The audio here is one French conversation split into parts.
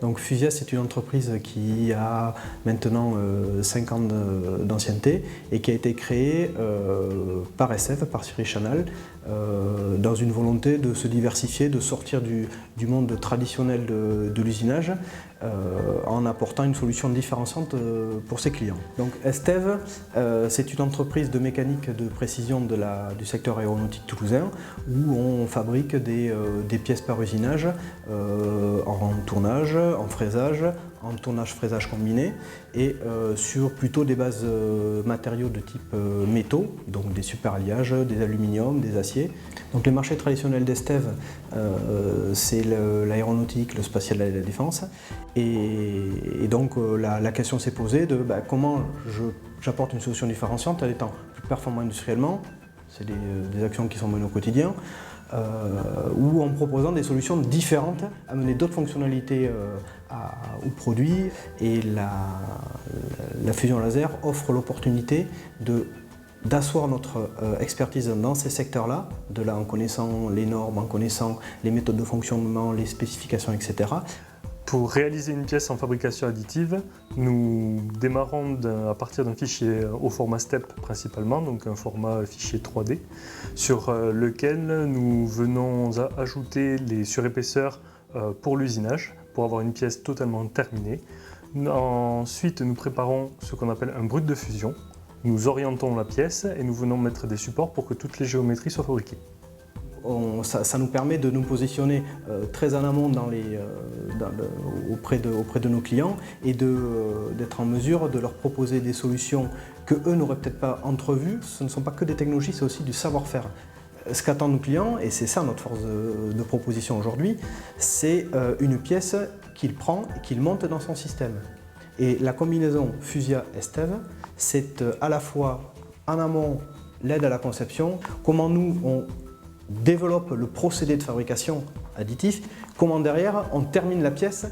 Donc Fusia, c'est une entreprise qui a maintenant 5 ans d'ancienneté et qui a été créée par SF, par Cyril Chanal, dans une volonté de se diversifier, de sortir du monde traditionnel de l'usinage en apportant une solution différenciante pour ses clients. Donc Estev, c'est une entreprise de mécanique de précision du secteur aéronautique toulousain où on fabrique des pièces par usinage en tournage, en fraisage, en tournage-fraisage combiné et sur plutôt des bases matériaux de type métaux, donc des superalliages, des aluminiums, des aciers. Donc les marchés traditionnels d'Estev, c'est l'aéronautique, le spatial et la défense. Et donc la question s'est posée de comment j'apporte une solution différenciante en étant plus performant industriellement, c'est des actions qui sont menées au quotidien, ou en proposant des solutions différentes, amener d'autres fonctionnalités aux produits. Et la fusion laser offre l'opportunité d'asseoir notre expertise dans ces secteurs-là, en connaissant les normes, en connaissant les méthodes de fonctionnement, les spécifications, etc. Pour réaliser une pièce en fabrication additive, nous démarrons à partir d'un fichier au format STEP principalement, donc un format fichier 3D, sur lequel nous venons ajouter les surépaisseurs pour l'usinage, pour avoir une pièce totalement terminée. Ensuite, nous préparons ce qu'on appelle un brut de fusion. Nous orientons la pièce et nous venons mettre des supports pour que toutes les géométries soient fabriquées. Ça nous permet de nous positionner très en amont auprès de nos clients et d'être en mesure de leur proposer des solutions qu'eux n'auraient peut-être pas entrevues. Ce ne sont pas que des technologies, c'est aussi du savoir-faire. Ce qu'attendent nos clients, et c'est ça notre force de proposition aujourd'hui, c'est une pièce qu'il prend et qu'il monte dans son système. Et la combinaison Fusia-Estev, c'est à la fois en amont l'aide à la conception, comment nous on développe le procédé de fabrication additif, comment derrière on termine la pièce.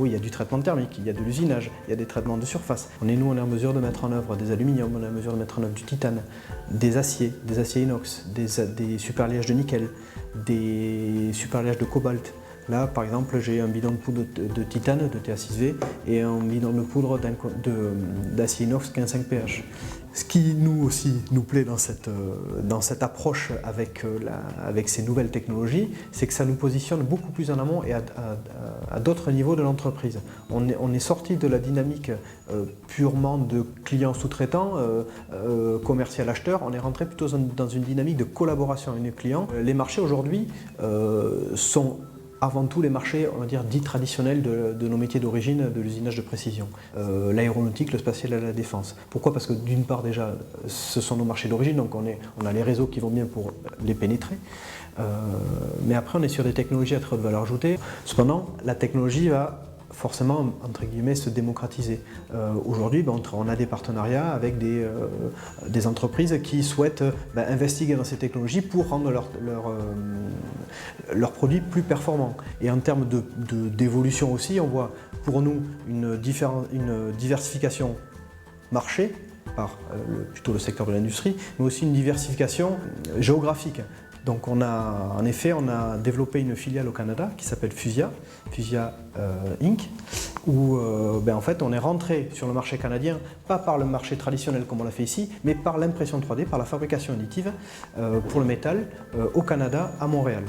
Il y a du traitement thermique, il y a de l'usinage, il y a des traitements de surface. On est en mesure de mettre en œuvre des aluminiums, on est en mesure de mettre en œuvre du titane, des aciers inox, des superalliages de nickel, des superalliages de cobalt. Là, par exemple, j'ai un bidon de poudre de titane, de Ta6V, et un bidon de poudre d'acier inox 15,5 pH. Ce qui nous aussi nous plaît dans cette approche avec ces nouvelles technologies, c'est que ça nous positionne beaucoup plus en amont et à d'autres niveaux de l'entreprise. On est sorti de la dynamique purement de clients sous-traitants, commercial-acheteur, on est rentré plutôt dans une dynamique de collaboration avec nos clients. Les marchés aujourd'hui sont avant tout les marchés, on va dire, dits traditionnels de nos métiers d'origine, de l'usinage de précision. L'aéronautique, le spatial et la défense. Pourquoi? Parce que d'une part déjà, ce sont nos marchés d'origine, donc on a les réseaux qui vont bien pour les pénétrer. Mais après on est sur des technologies à très haute valeur ajoutée. Cependant, la technologie va forcément, entre guillemets, se démocratiser. Aujourd'hui, on a des partenariats avec des entreprises qui souhaitent investiguer dans ces technologies pour rendre leurs produits plus performants. Et en termes d'évolution aussi, on voit pour nous une diversification marché par plutôt le secteur de l'industrie, mais aussi une diversification géographique. Donc on a développé une filiale au Canada qui s'appelle Fusia Inc. où en fait on est rentré sur le marché canadien, pas par le marché traditionnel comme on l'a fait ici, mais par l'impression 3D, par la fabrication additive pour le métal au Canada, à Montréal.